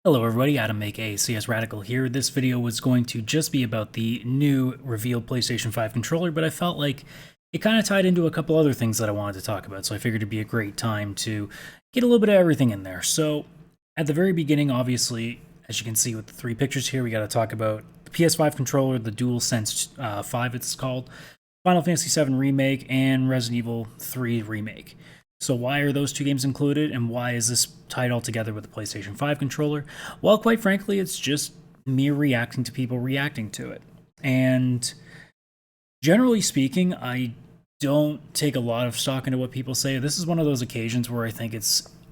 Hello everybody, Adam aka askcsradical here. This video was going to just be about the new revealed PlayStation 5 controller, but I felt like it kind of tied into a couple other things that I wanted to talk about, so I figured it'd be a great time to get a little bit of everything in there. So, at the very beginning, obviously, as you can see with the three pictures here, we got to talk about the PS5 controller, the DualSense 5 it's called, Final Fantasy 7 Remake, and Resident Evil 3 Remake. So why are those two games included, and why is this tied all together with the PlayStation 5 controller? Well, quite frankly, it's just me reacting to people reacting to it. And generally speaking, I don't take a lot of stock into what people say. This is one of those occasions where I think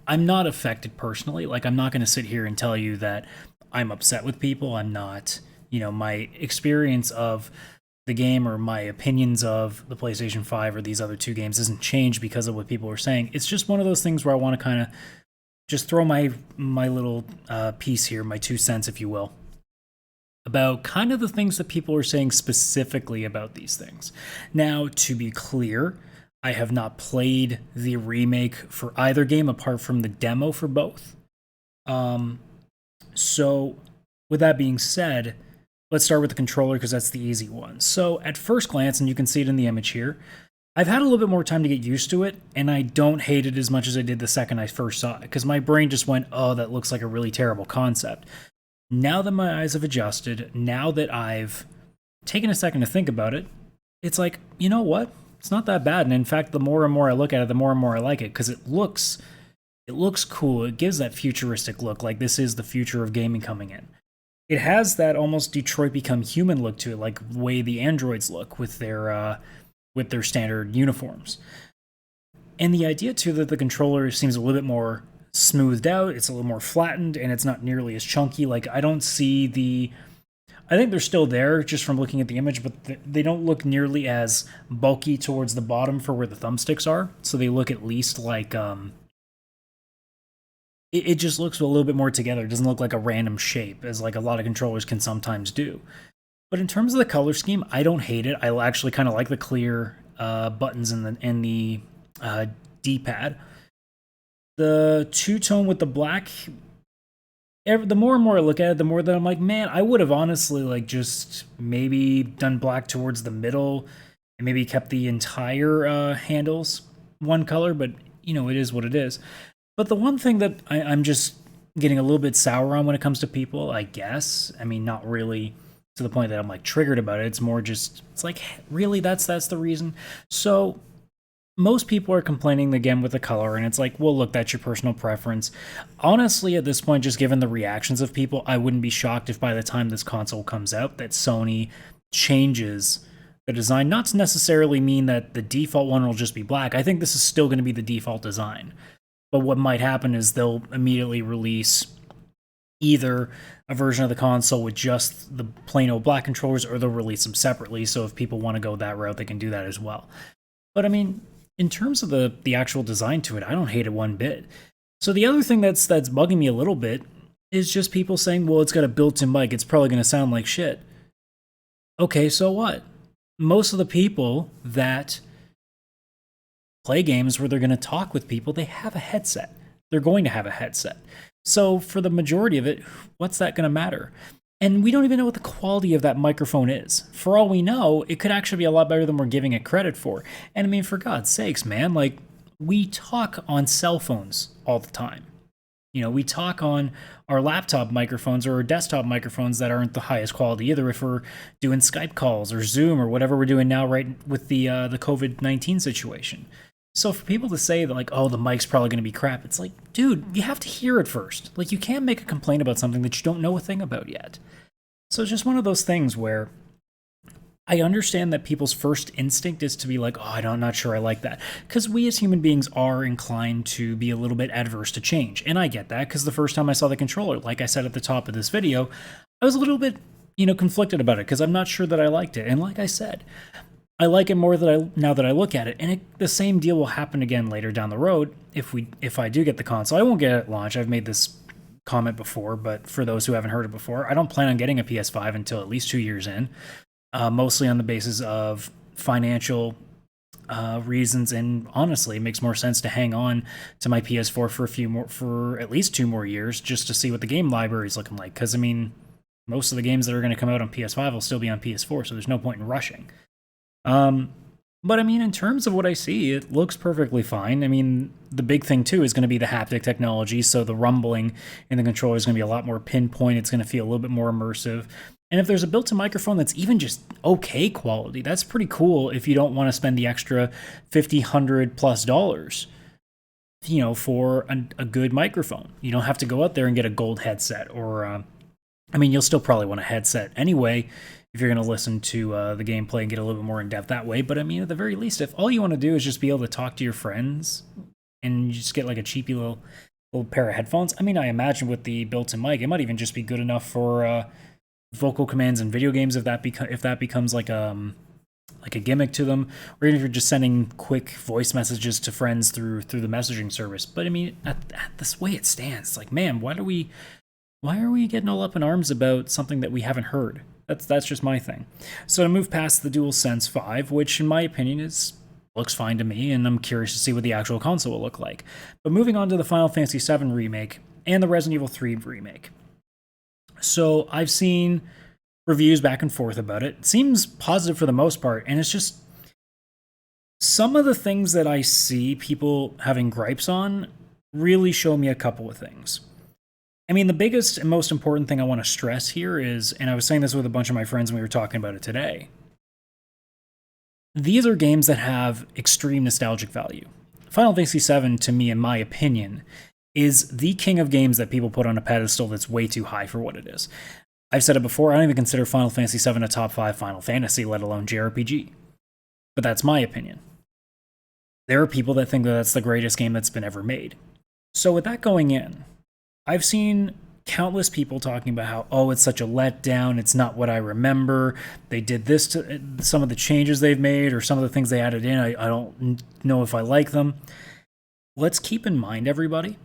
I'm not affected personally. Like, I'm not going to sit here and tell you that I'm upset with people. I'm not, my experience of the game or my opinions of the PlayStation 5 or these other two games doesn't change because of what people are saying. It's just one of those things where I want to kind of just throw my little piece here, my 2 cents, if you will, about kind of the things that people are saying specifically about these things. Now, to be clear, I have not played the remake for either game apart from the demo for both. So, with that being said, let's start with the controller because that's the easy one. So at first glance, and you can see it in the image here, I've had a little bit more time to get used to it, and I don't hate it as much as I did the second I first saw it, because my brain just went, oh, that looks like a really terrible concept. Now that my eyes have adjusted, now that I've taken a second to think about it, it's like, you know what? It's not that bad. And in fact, the more and more I look at it, the more and more I like it, because it looks cool. It gives that futuristic look, like this is the future of gaming coming in. It has that almost Detroit Become Human look to it, like the way the androids look with their standard uniforms. And the idea too that the controller seems a little bit more smoothed out, it's a little more flattened, and it's not nearly as chunky. Like, I don't see I think they're still there just from looking at the image, but they don't look nearly as bulky towards the bottom for where the thumbsticks are. So they look at least like it just looks a little bit more together. It doesn't look like a random shape, as like a lot of controllers can sometimes do. But in terms of the color scheme, I don't hate it. I actually kind of like the clear buttons in the D-pad. The two-tone with the black, the more and more I look at it, the more that I'm like, man, I would have honestly like just maybe done black towards the middle and maybe kept the entire handles one color, but it is what it is. But the one thing that I'm just getting a little bit sour on when it comes to people, I guess, I mean, not really to the point that I'm like triggered about it. It's more just, it's like, really, that's the reason. So most people are complaining again with the color, and it's like, well, look, that's your personal preference. Honestly, at this point, just given the reactions of people, I wouldn't be shocked if by the time this console comes out that Sony changes the design. Not to necessarily mean that the default one will just be black. I think this is still going to be the default design. But what might happen is they'll immediately release either a version of the console with just the plain old black controllers, or they'll release them separately. So if people want to go that route, they can do that as well. But I mean, in terms of the actual design to it, I don't hate it one bit. So the other thing that's bugging me a little bit is just people saying, well, it's got a built-in mic. It's probably going to sound like shit. Okay, so what? Most of the people that play games where they're going to talk with people, they have a headset. They're going to have a headset. So for the majority of it, what's that going to matter? And we don't even know what the quality of that microphone is. For all we know, it could actually be a lot better than we're giving it credit for. And I mean, for God's sakes, man, like, we talk on cell phones all the time. We talk on our laptop microphones or our desktop microphones that aren't the highest quality either, if we're doing Skype calls or Zoom or whatever we're doing now, right, with the COVID-19 situation. So for people to say that, like, oh, the mic's probably going to be crap, it's like, dude, you have to hear it first. Like, you can't make a complaint about something that you don't know a thing about yet. So it's just one of those things where I understand that people's first instinct is to be like, oh, I'm not sure I like that. Because we as human beings are inclined to be a little bit adverse to change. And I get that, because the first time I saw the controller, like I said at the top of this video, I was a little bit, conflicted about it, because I'm not sure that I liked it. And like I said, I like it more now that I look at it, and the same deal will happen again later down the road if I do get the console. I won't get it at launch. I've made this comment before, but for those who haven't heard it before, I don't plan on getting a PS5 until at least 2 years in, mostly on the basis of financial reasons, and honestly, it makes more sense to hang on to my PS4 for at least 2 more years just to see what the game library is looking like. Because I mean, most of the games that are going to come out on PS5 will still be on PS4, so there's no point in rushing. But I mean, in terms of what I see, it looks perfectly fine. I mean, the big thing too is going to be the haptic technology, so the rumbling in the controller is going to be a lot more pinpoint. It's going to feel a little bit more immersive. And if there's a built-in microphone that's even just okay quality, that's pretty cool if you don't want to spend the extra $50, $100+ for a good microphone. You don't have to go out there and get a gold headset, or I mean, you'll still probably want a headset anyway if you're going to listen to the gameplay and get a little bit more in depth that way. But I mean, at the very least, if all you want to do is just be able to talk to your friends and you just get like a cheapy little pair of headphones, I mean, I imagine with the built-in mic, it might even just be good enough for vocal commands in video games if that becomes like a gimmick to them, or even if you're just sending quick voice messages to friends through the messaging service. But I mean, at this way it stands, it's like, man, why are we getting all up in arms about something that we haven't heard? That's just my thing. So to move past the DualSense 5, which in my opinion looks fine to me, and I'm curious to see what the actual console will look like. But moving on to the Final Fantasy VII Remake and the Resident Evil 3 Remake. So I've seen reviews back and forth about it. It seems positive for the most part, and it's just some of the things that I see people having gripes on really show me a couple of things. I mean, the biggest and most important thing I want to stress here is, and I was saying this with a bunch of my friends when we were talking about it today, these are games that have extreme nostalgic value. Final Fantasy VII, to me, in my opinion, is the king of games that people put on a pedestal that's way too high for what it is. I've said it before, I don't even consider Final Fantasy VII a top 5 Final Fantasy, let alone JRPG. But that's my opinion. There are people that think that that's the greatest game that's been ever made. So with that going in, I've seen countless people talking about how, oh, it's such a letdown, it's not what I remember, they did this to some of the changes they've made, or some of the things they added in, I don't know if I like them. Let's keep in mind, everybody,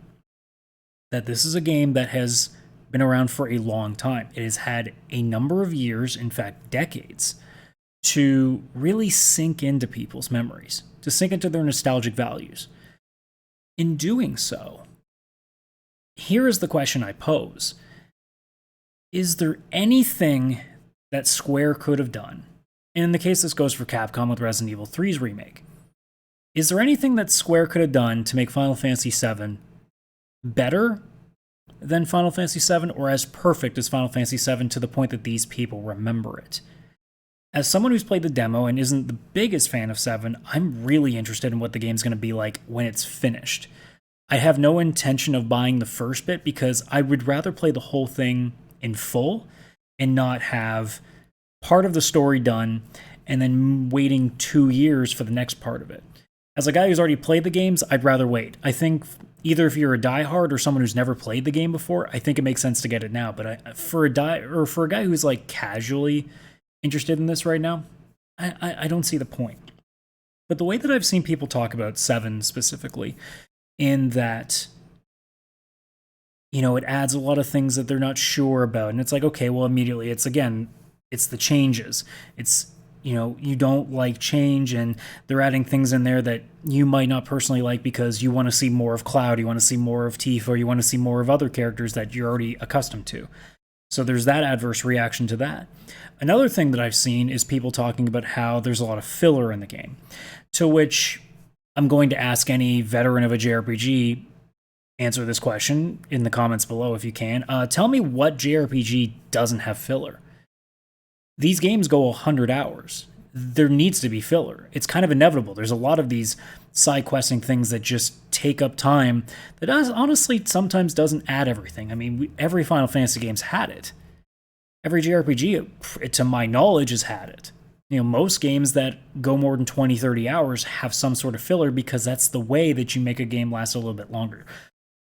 that this is a game that has been around for a long time. It has had a number of years, in fact decades, to really sink into people's memories, to sink into their nostalgic values. In doing so, here is the question I pose. Is there anything that Square could have done? And in the case this goes for Capcom with Resident Evil 3's remake. Is there anything that Square could have done to make Final Fantasy VII better than Final Fantasy VII, or as perfect as Final Fantasy VII to the point that these people remember it? As someone who's played the demo and isn't the biggest fan of 7, I'm really interested in what the game's going to be like when it's finished. I have no intention of buying the first bit because I would rather play the whole thing in full and not have part of the story done and then waiting 2 years for the next part of it. As a guy who's already played the games, I'd rather wait. I think either if you're a diehard or someone who's never played the game before, I think it makes sense to get it now. But for a guy who's like casually interested in this right now, I don't see the point. But the way that I've seen people talk about 7 specifically, in that, it adds a lot of things that they're not sure about. And it's like, okay, well, immediately it's the changes. It's, you don't like change, and they're adding things in there that you might not personally like because you want to see more of Cloud, you want to see more of Tifa, or you want to see more of other characters that you're already accustomed to. So there's that adverse reaction to that. Another thing that I've seen is people talking about how there's a lot of filler in the game, to which I'm going to ask any veteran of a JRPG, answer this question in the comments below if you can. Tell me what JRPG doesn't have filler. These games go 100 hours. There needs to be filler. It's kind of inevitable. There's a lot of these side questing things that just take up time that honestly sometimes doesn't add everything. I mean, every Final Fantasy game's had it. Every JRPG, to my knowledge, has had it. Most games that go more than 20, 30 hours have some sort of filler because that's the way that you make a game last a little bit longer.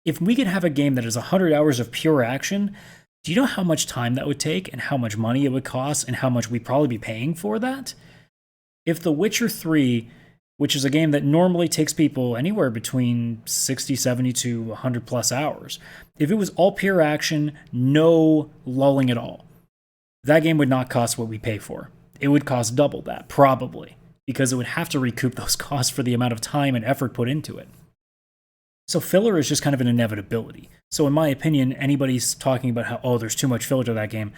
If we could have a game that is 100 hours of pure action, do you know how much time that would take and how much money it would cost and how much we'd probably be paying for that? If The Witcher 3, which is a game that normally takes people anywhere between 60, 70 to 100 plus hours, if it was all pure action, no lulling at all, that game would not cost what we pay for. It would cost double that, probably. because it would have to recoup those costs for the amount of time and effort put into it. So filler is just kind of an inevitability. So in my opinion, anybody's talking about how, oh, there's too much filler to that game.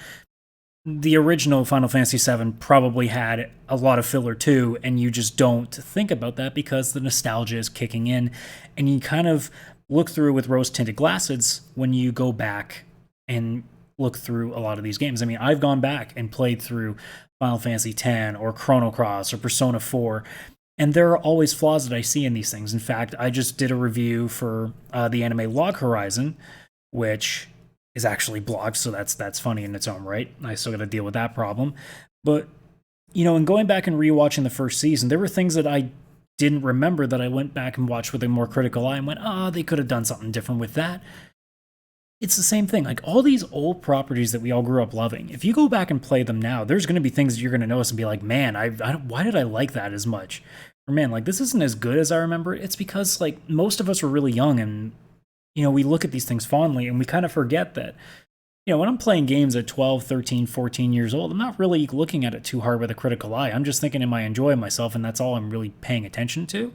The original Final Fantasy VII probably had a lot of filler too, and you just don't think about that because the nostalgia is kicking in, and you kind of look through with rose-tinted glasses when you go back and look through a lot of these games. I mean, I've gone back and played through Final Fantasy X or Chrono Cross or Persona 4, and there are always flaws that I see in these things. In fact, I just did a review for the anime Log Horizon, which is actually blocked, so that's funny in its own right. I still got to deal with that problem. But, you know, in going back and rewatching the first season, there were things that I didn't remember that I went back and watched with a more critical eye and went, they could have done something different with that. It's the same thing. Like, all these old properties that we all grew up loving, if you go back and play them now, there's going to be things that you're going to notice and be like, man, why did I like that as much? Or, man, like, this isn't as good as I remember. It's because, like, most of us were really young and, you know, we look at these things fondly and we kind of forget that, you know, when I'm playing games at 12, 13, 14 years old, I'm not really looking at it too hard with a critical eye. I'm just thinking, am I enjoying myself? And that's all I'm really paying attention to.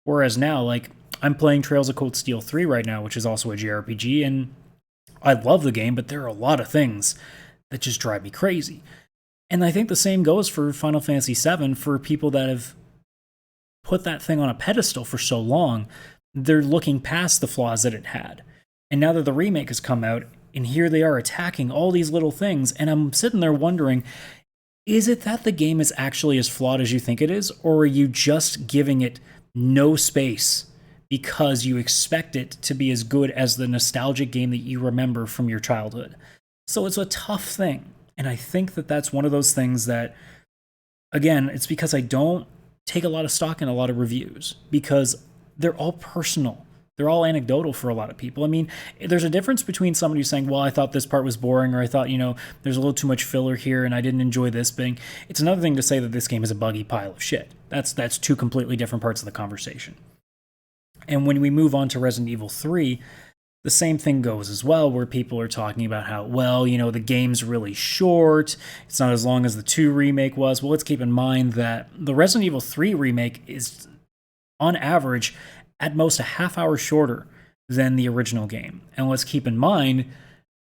Whereas now, like, I'm playing Trails of Cold Steel 3 right now, which is also a JRPG, and I love the game, but there are a lot of things that just drive me crazy. And I think the same goes for Final Fantasy VII for people that have put that thing on a pedestal for so long. They're looking past the flaws that it had. And now that the remake has come out, and here they are attacking all these little things, and I'm sitting there wondering, is it that the game is actually as flawed as you think it is, or are you just giving it no space because you expect it to be as good as the nostalgic game that you remember from your childhood? So it's a tough thing, and I think that that's one of those things that, again, it's because I don't take a lot of stock in a lot of reviews, because they're all personal. They're all anecdotal for a lot of people. I mean, there's a difference between somebody who's saying, well, I thought this part was boring, or I thought, you know, there's a little too much filler here and I didn't enjoy this thing. It's another thing to say that this game is a buggy pile of shit. That's two completely different parts of the conversation. And when we move on to Resident Evil 3, the same thing goes as well, where people are talking about how, well, you know, the game's really short. It's not as long as the 2 remake was. Well, let's keep in mind that the Resident Evil 3 remake is, on average, at most a half hour shorter than the original game. And let's keep in mind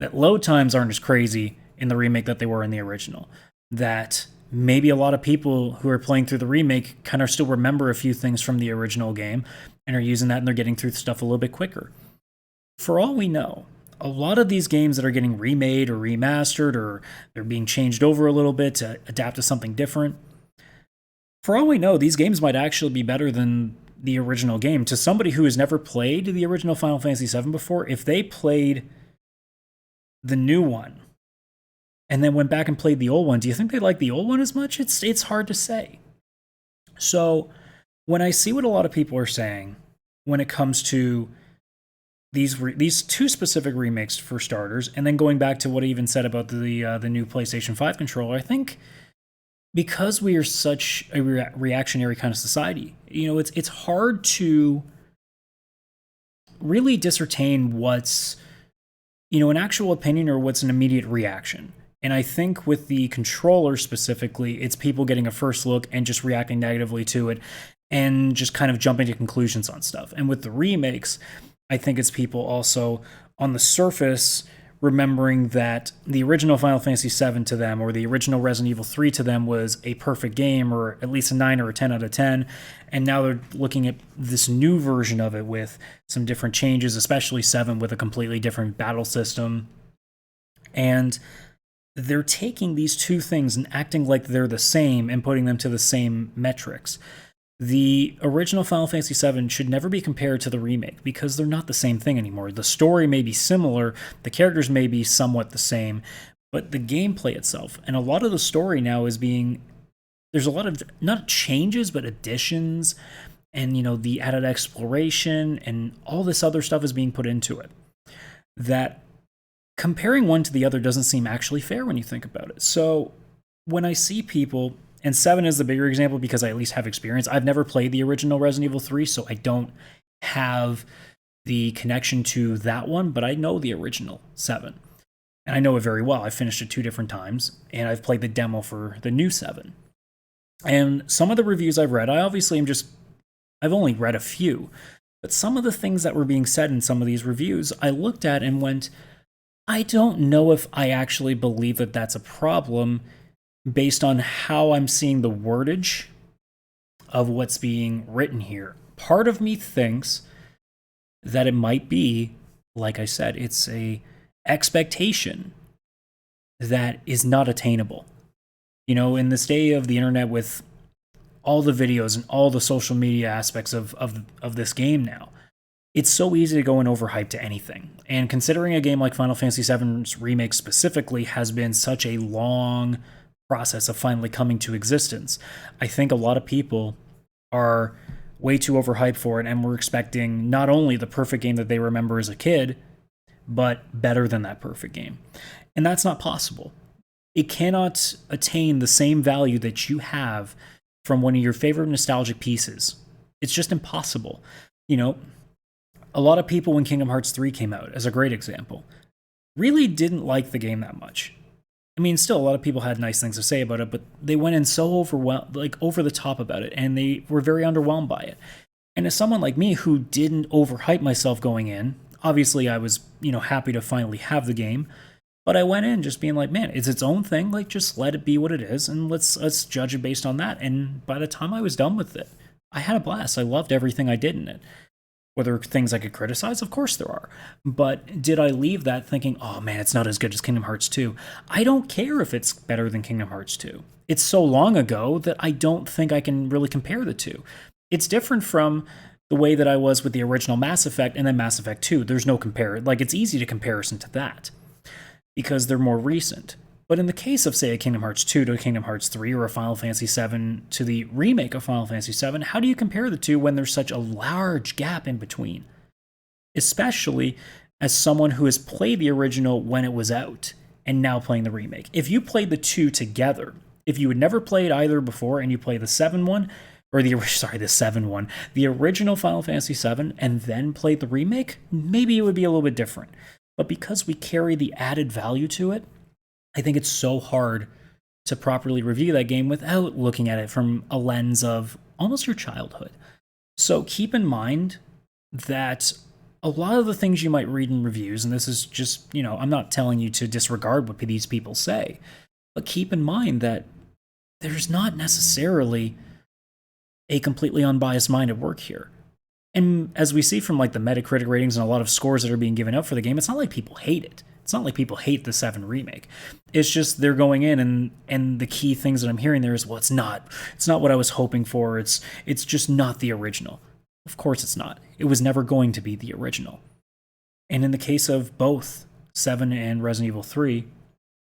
that load times aren't as crazy in the remake that they were in the original. That maybe a lot of people who are playing through the remake kind of still remember a few things from the original game and are using that, and they're getting through stuff a little bit quicker. For all we know, a lot of these games that are getting remade or remastered, or they're being changed over a little bit to adapt to something different, for all we know, these games might actually be better than the original game. To somebody who has never played the original Final Fantasy VII before, if they played the new one and then went back and played the old one, do you think they like the old one as much? It's hard to say. So when I see what a lot of people are saying when it comes to these 2 specific remakes for starters, and then going back to what I even said about the new PlayStation 5 controller, I think because we are such a reactionary kind of society, you know, it's hard to really discern what's, you know, an actual opinion or what's an immediate reaction. And I think with the controller specifically, it's people getting a first look and just reacting negatively to it and just kind of jumping to conclusions on stuff. And with the remakes, I think it's people also on the surface remembering that the original Final Fantasy VII to them, or the original Resident Evil 3 to them, was a perfect game, or at least a 9 or a 10 out of 10. And now they're looking at this new version of it with some different changes, especially 7 with a completely different battle system. And they're taking these 2 things and acting like they're the same and putting them to the same metrics. The original Final Fantasy VII should never be compared to the remake because they're not the same thing anymore. The story may be similar, the characters may be somewhat the same, but the gameplay itself, and a lot of the story now is there's a lot of, not changes, but additions, and, you know, the added exploration and all this other stuff is being put into it. That comparing one to the other doesn't seem actually fair when you think about it. So when I see people, and 7 is the bigger example because I at least have experience. I've never played the original Resident Evil 3, so I don't have the connection to that one, but I know the original 7. And I know it very well. I finished it 2 different times, and I've played the demo for the new 7. And some of the reviews I've read, I've only read a few, but some of the things that were being said in some of these reviews, I looked at and went, I don't know if I actually believe that that's a problem based on how I'm seeing the wordage of what's being written here. Part of me thinks that it might be, like I said, it's a expectation that is not attainable. You know, in this day of the internet with all the videos and all the social media aspects of this game now, it's so easy to go and overhype to anything. And considering a game like Final Fantasy VII's Remake specifically has been such a long process of finally coming to existence, I think a lot of people are way too overhyped for it, and we're expecting not only the perfect game that they remember as a kid, but better than that perfect game. And that's not possible. It cannot attain the same value that you have from one of your favorite nostalgic pieces. It's just impossible. You know, a lot of people, when Kingdom Hearts 3 came out, as a great example, really didn't like the game that much. I mean, still, a lot of people had nice things to say about it, but they went in so over the top about it, and they were very underwhelmed by it. And as someone like me who didn't overhype myself going in, obviously I was, happy to finally have the game, but I went in just being like, man, it's its own thing. Like, just let it be what it is, and let's judge it based on that. And by the time I was done with it, I had a blast. I loved everything I did in it. Were there things I could criticize? Of course there are. But did I leave that thinking, oh man, it's not as good as Kingdom Hearts 2? I don't care if it's better than Kingdom Hearts 2. It's so long ago that I don't think I can really compare the two. It's different from the way that I was with the original Mass Effect and then Mass Effect 2. There's no compare. Like, it's easy to comparison to that because they're more recent. But in the case of, say, a Kingdom Hearts 2 to a Kingdom Hearts 3 or a Final Fantasy 7 to the remake of Final Fantasy 7, how do you compare the two when there's such a large gap in between? Especially as someone who has played the original when it was out and now playing the remake. If you played the two together, if you had never played either before and you play the 7 one, or the 7 one, the original Final Fantasy 7, and then played the remake, maybe it would be a little bit different. But because we carry the added value to it, I think it's so hard to properly review that game without looking at it from a lens of almost your childhood. So keep in mind that a lot of the things you might read in reviews, and this is just, I'm not telling you to disregard what these people say, but keep in mind that there's not necessarily a completely unbiased mind at work here. And as we see from like the Metacritic ratings and a lot of scores that are being given out for the game, it's not like people hate it. It's not like people hate the 7 remake. It's just they're going in and the key things that I'm hearing there is, well, it's not what I was hoping for. It's just not the original. Of course it's not. It was never going to be the original. And in the case of both 7 and Resident Evil 3,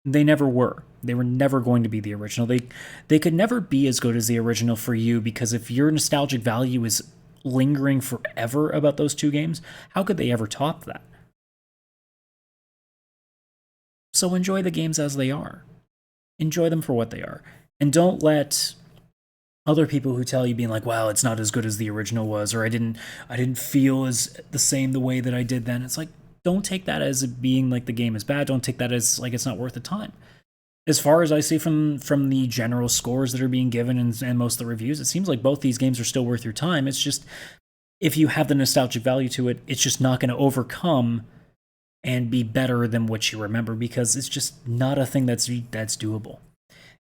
they never were. They were never going to be the original. They could never be as good as the original for you, because if your nostalgic value is lingering forever about those two games, how could they ever top that? So enjoy the games as they are. Enjoy them for what they are. And don't let other people who tell you being like, wow, it's not as good as the original was, or I didn't feel as the same the way that I did then. It's like, don't take that as being like the game is bad. Don't take that as like it's not worth the time. As far as I see from the general scores that are being given and most of the reviews, it seems like both these games are still worth your time. It's just, if you have the nostalgic value to it, it's just not going to overcome and be better than what you remember, because it's just not a thing that's doable.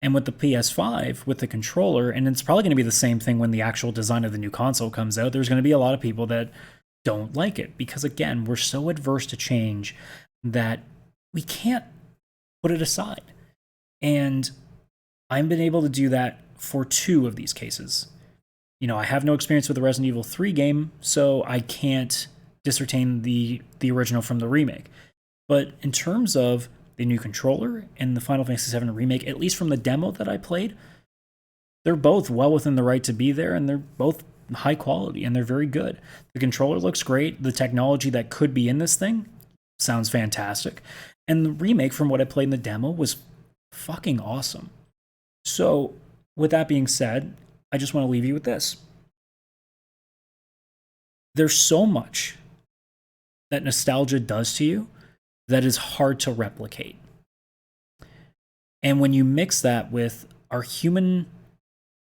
And with the PS5, with the controller, and it's probably going to be the same thing when the actual design of the new console comes out, there's going to be a lot of people that don't like it, because again, we're so adverse to change that we can't put it aside. And I've been able to do that for 2 of these cases. I have no experience with the Resident Evil 3 game, so I can't discertain the original from the remake. But in terms of the new controller and the Final Fantasy VII Remake, at least from the demo that I played, they're both well within the right to be there, and they're both high quality, and they're very good. The controller looks great. The technology that could be in this thing sounds fantastic. And the remake, from what I played in the demo, was fucking awesome. So, with that being said, I just want to leave you with this. There's so much that nostalgia does to you that is hard to replicate. And when you mix that with our human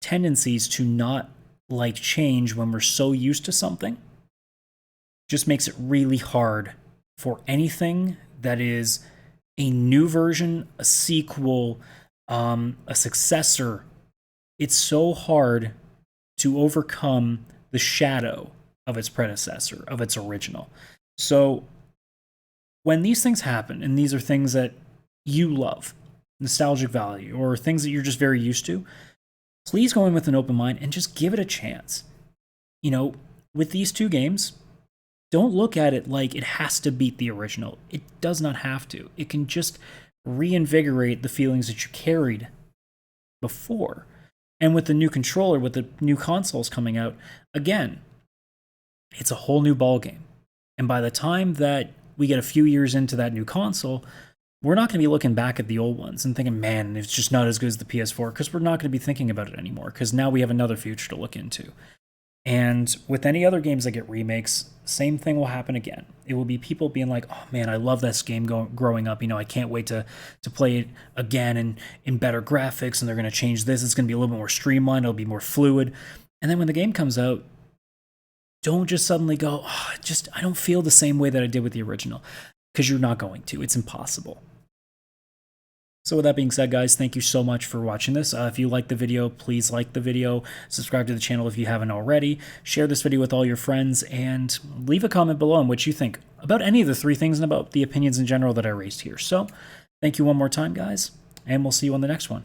tendencies to not like change when we're so used to something just makes it really hard for anything that is a new version, a sequel, a successor. It's so hard to overcome the shadow of its predecessor, of its original. So when these things happen, and these are things that you love, nostalgic value, or things that you're just very used to, please go in with an open mind and just give it a chance. You know, with these two games, don't look at it like it has to beat the original. It does not have to. It can just reinvigorate the feelings that you carried before. And with the new controller, with the new consoles coming out, again, it's a whole new ballgame. And by the time that we get a few years into that new console, we're not going to be looking back at the old ones and thinking, man, it's just not as good as the PS4, because we're not going to be thinking about it anymore, because now we have another future to look into. And with any other games that get remakes, same thing will happen again. It will be people being like, oh man, I love this game growing up. You know, I can't wait to play it again and in better graphics, and they're going to change this. It's going to be a little bit more streamlined. It'll be more fluid. And then when the game comes out, don't just suddenly go, oh, I don't feel the same way that I did with the original, because you're not going to. It's impossible. So with that being said, guys, thank you so much for watching this. If you liked the video, please like the video, subscribe to the channel if you haven't already, share this video with all your friends, and leave a comment below on what you think about any of the three things and about the opinions in general that I raised here. So thank you one more time, guys, and we'll see you on the next one.